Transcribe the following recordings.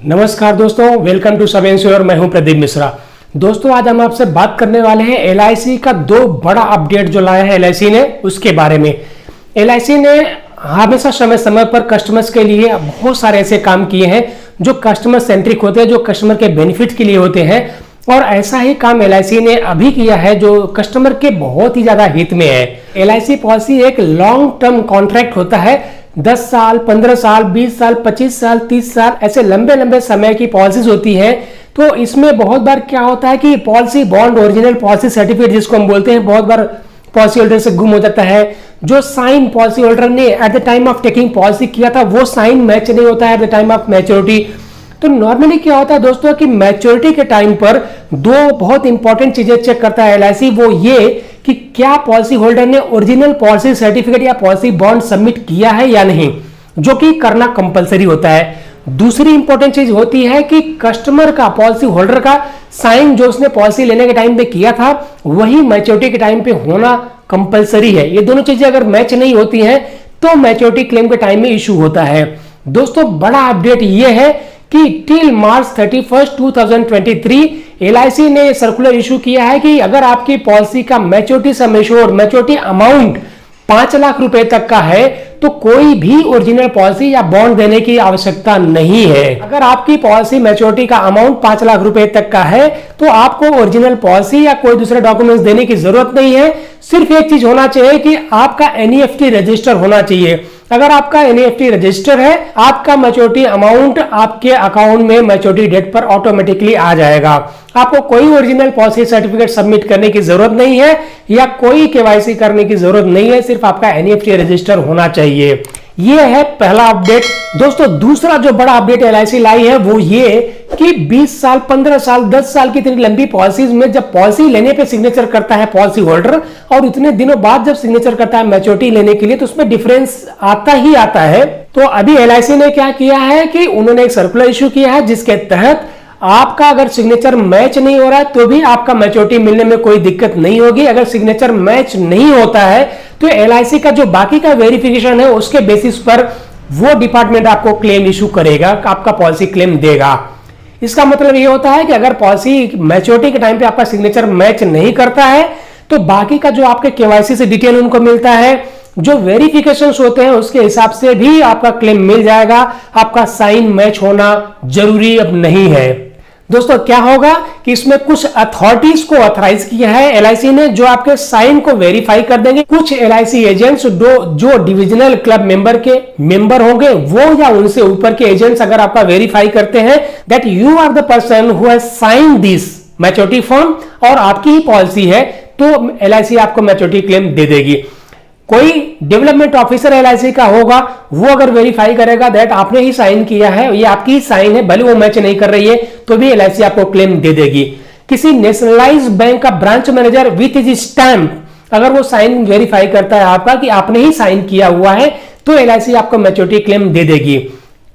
नमस्कार दोस्तों, welcome to सब इंश्योर। मैं हूं प्रदीप मिश्रा। दोस्तों, आज हम आपसे बात करने वाले हैं एलआईसी का दो बड़ा अपडेट जो लाया है एलआईसी ने, उसके बारे में। एलआईसी ने हमेशा समय समय पर कस्टमर्स के लिए बहुत सारे ऐसे काम किए हैं जो कस्टमर सेंट्रिक होते हैं, जो कस्टमर के बेनिफिट के लिए होते हैं। और ऐसा ही काम एलआईसी ने अभी किया है जो कस्टमर के बहुत ही ज्यादा हित में है। एलआईसी पॉलिसी एक लॉन्ग टर्म कॉन्ट्रैक्ट होता है। 10 साल, 15 साल, 20 साल, 25 साल, 30 साल, ऐसे लंबे लंबे समय की पॉलिसीज होती है। तो इसमें बहुत बार क्या होता है कि policy bond, original policy certificate जिसको हम बोलते हैं, बहुत बार पॉलिसी होल्डर से गुम हो जाता है। जो साइन पॉलिसी होल्डर ने at the time of taking policy किया था, वो साइन मैच नहीं होता है at the time of maturity. तो नॉर्मली क्या होता है दोस्तों कि मैच्योरिटी के टाइम पर दो बहुत इंपॉर्टेंट चीजें चेक करता है एलआईसी। वो ये कि क्या पॉलिसी होल्डर ने ओरिजिनल पॉलिसी सर्टिफिकेट या पॉलिसी बॉन्ड सबमिट किया है या नहीं, जो कि करना कंपलसरी होता है। दूसरी इंपॉर्टेंट चीज होती है कि कस्टमर का, पॉलिसी होल्डर का साइन जो उसने पॉलिसी लेने के टाइम पे किया था, वही मैच्योरिटी के टाइम पे होना कंपलसरी है। ये दोनों चीजें अगर मैच नहीं होती हैं तो मैच्योरिटी क्लेम के टाइम में इशू होता है। दोस्तों, बड़ा अपडेट ये है कि टिल मार्च 31, 2023 एलआईसी ने सर्कुलर इशू किया है कि अगर आपकी पॉलिसी का maturity sum assured, maturity amount 5 lakh रुपए तक का है तो कोई भी ओरिजिनल पॉलिसी या बॉन्ड देने की आवश्यकता नहीं है। अगर आपकी पॉलिसी मैच्योरिटी का अमाउंट 5 लाख रुपए तक का है तो आपको ओरिजिनल पॉलिसी या कोई दूसरे डॉक्यूमेंट्स देने की जरूरत नहीं है। सिर्फ एक चीज होना चाहिए कि आपका एनईएफटी रजिस्टर होना चाहिए। अगर आपका एनईएफटी रजिस्टर है, आपका मैच्योरिटी अमाउंट आपके अकाउंट में मैच्योरिटी डेट पर ऑटोमेटिकली आ जाएगा। आपको कोई ओरिजिनल पॉलिसी सर्टिफिकेट सबमिट करने की जरूरत नहीं है या कोई केवाईसी करने की जरूरत नहीं है, सिर्फ आपका एनईएफटी रजिस्टर होना चाहिए। ये है पहला अपडेट। दोस्तों, दूसरा जो बड़ा अपडेट एलआईसी लाई है वो ये कि 20 साल, 15 साल, 10 साल की इतनी लंबी पॉलिसीज में जब पॉलिसी लेने पे सिग्नेचर करता है पॉलिसी होल्डर और इतने दिनों बाद जब सिग्नेचर करता है मैच्योरिटी लेने के लिए, तो उसमें डिफरेंस आता ही आता है। तो अभी एलआईसी ने क्या किया है कि उन्होंने एक सर्कुलर इशू किया है जिसके तहत आपका अगर सिग्नेचर मैच नहीं हो रहा है तो भी आपका मैच्योरिटी मिलने में कोई दिक्कत नहीं होगी। अगर सिग्नेचर मैच नहीं होता है तो एलआईसी का जो बाकी का वेरिफिकेशन है उसके बेसिस पर वो डिपार्टमेंट आपको क्लेम इशू करेगा, आपका पॉलिसी क्लेम देगा। इसका मतलब ये होता है कि अगर पॉलिसी मैच्योरिटी के टाइम पे आपका सिग्नेचर मैच नहीं करता है तो बाकी का जो आपके केवाईसी से डिटेल उनको मिलता है, जो वेरिफिकेशंस होते हैं उसके हिसाब से भी आपका क्लेम मिल जाएगा। आपका साइन मैच होना जरूरी अब नहीं है। दोस्तों, क्या होगा कि इसमें कुछ अथॉरिटीज को ऑथराइज किया है एलआईसी ने जो आपके साइन को वेरीफाई कर देंगे। कुछ एलआईसी एजेंट्स जो डिविजनल क्लब मेंबर के मेंबर होंगे, वो या उनसे ऊपर के एजेंट्स अगर आपका वेरीफाई करते हैं that you are the person who has sign this maturity form और आपकी ही पॉलिसी है, तो एलआईसी आपको मैच्योरिटी क्लेम दे देगी। कोई डेवलपमेंट ऑफिसर एलआईसी का होगा, वो अगर वेरीफाई करेगा दैट आपने ही साइन किया है, ये आपकी ही साइन है, भले वो मैच नहीं कर रही है, तो भी एलआईसी आपको क्लेम दे देगी। किसी नेशनलाइज्ड बैंक का branch manager with his stamp अगर वो साइन वेरीफाई करता है आपका कि आपने ही साइन किया हुआ है, तो एलआईसी आपको मैच्योरिटी क्लेम दे देगी।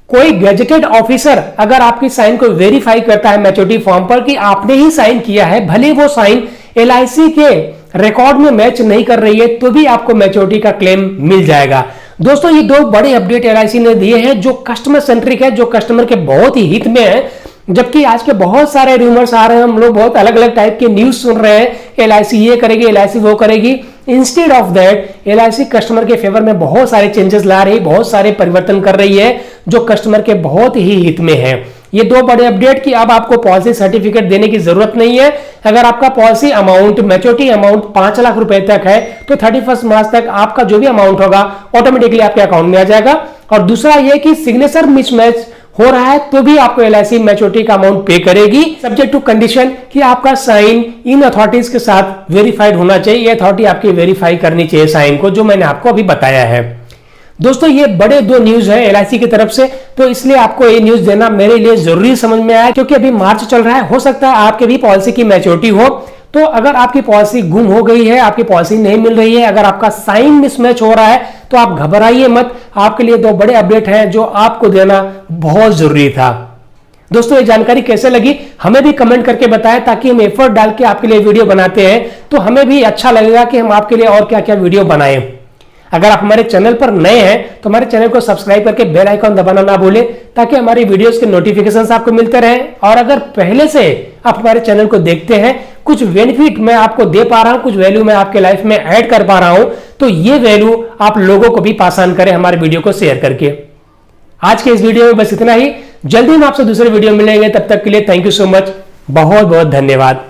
कोई गैजेटेड ऑफिसर अगर आपकी साइन को वेरीफाई करता है मैच्योरिटी फॉर्म पर कि आपने ही साइन किया है, भले वो साइन एलआईसी के रिकॉर्ड में मैच नहीं कर रही है, तो भी आपको मैच्योरिटी का क्लेम मिल जाएगा। दोस्तों, ये दो बड़े अपडेट एलआईसी ने दिए हैं जो कस्टमर सेंट्रिक है, जो कस्टमर के बहुत ही हित में है। जबकि आज के बहुत सारे रूमर्स आ रहे हैं, हम लोग बहुत अलग अलग टाइप के न्यूज सुन रहे हैं, एलआईसी ये करेगी, एलआईसी वो करेगी। Instead of that LIC customer के फेवर में बहुत सारे चेंजेस ला रही है, बहुत सारे परिवर्तन कर रही है जो कस्टमर के बहुत ही हित में है। ये दो बड़े अपडेट कि अब आपको पॉलिसी सर्टिफिकेट देने की जरूरत नहीं है। अगर आपका policy amount, maturity amount 5 lakh रुपए तक है तो 31 मार्च तक आपका जो भी अमाउंट होगा ऑटोमेटिकली आपके अकाउंट में आ जाएगा। और दूसरा ये कि सिग्नेचर मिसमैच हो रहा है तो भी आपको एलआईसी मैच्योरिटी का अमाउंट पे करेगी, सब्जेक्ट टू कंडीशन कि आपका साइन इन अथॉरिटीज के साथ वेरीफाइड होना चाहिए। ये अथॉरिटी आपकी वेरीफाई करनी चाहिए साइन को, जो मैंने आपको अभी बताया है। दोस्तों, ये बड़े दो न्यूज है एलआईसी की तरफ से, तो इसलिए आपको ये न्यूज देना मेरे लिए जरूरी समझ में आया, क्योंकि अभी मार्च चल रहा है, हो सकता है आपके भी पॉलिसी की मैच्योरिटी हो। तो अगर आपकी पॉलिसी गुम हो गई है, आपकी पॉलिसी नहीं मिल रही है, अगर आपका साइन मिसमैच हो रहा है, तो आप घबराइए मत। आपके लिए दो बड़े अपडेट हैं जो आपको देना बहुत जरूरी था। दोस्तों, ये जानकारी कैसे लगी हमें भी कमेंट करके बताएं, ताकि हम एफर्ट डाल के आपके लिए वीडियो बनाते हैं तो हमें भी अच्छा लगेगा कि हम आपके लिए और क्या क्या वीडियो बनाएं। अगर आप हमारे चैनल पर नए हैं तो हमारे चैनल को सब्सक्राइब करके बेल आइकॉन दबाना ना भूलें, ताकि हमारी वीडियोस के नोटिफिकेशंस आपको मिलते रहें। और अगर पहले से आप हमारे चैनल को देखते हैं, कुछ बेनिफिट मैं आपको दे पा रहा हूं, कुछ वैल्यू मैं आपके लाइफ में ऐड कर पा रहा हूं, तो ये वैल्यू आप लोगों को भी पास ऑन करें हमारे वीडियो को शेयर करके। आज के इस वीडियो में बस इतना ही। जल्दी हम आपसे दूसरे वीडियो मिलेंगे, तब तक के लिए थैंक यू सो मच, बहुत बहुत धन्यवाद।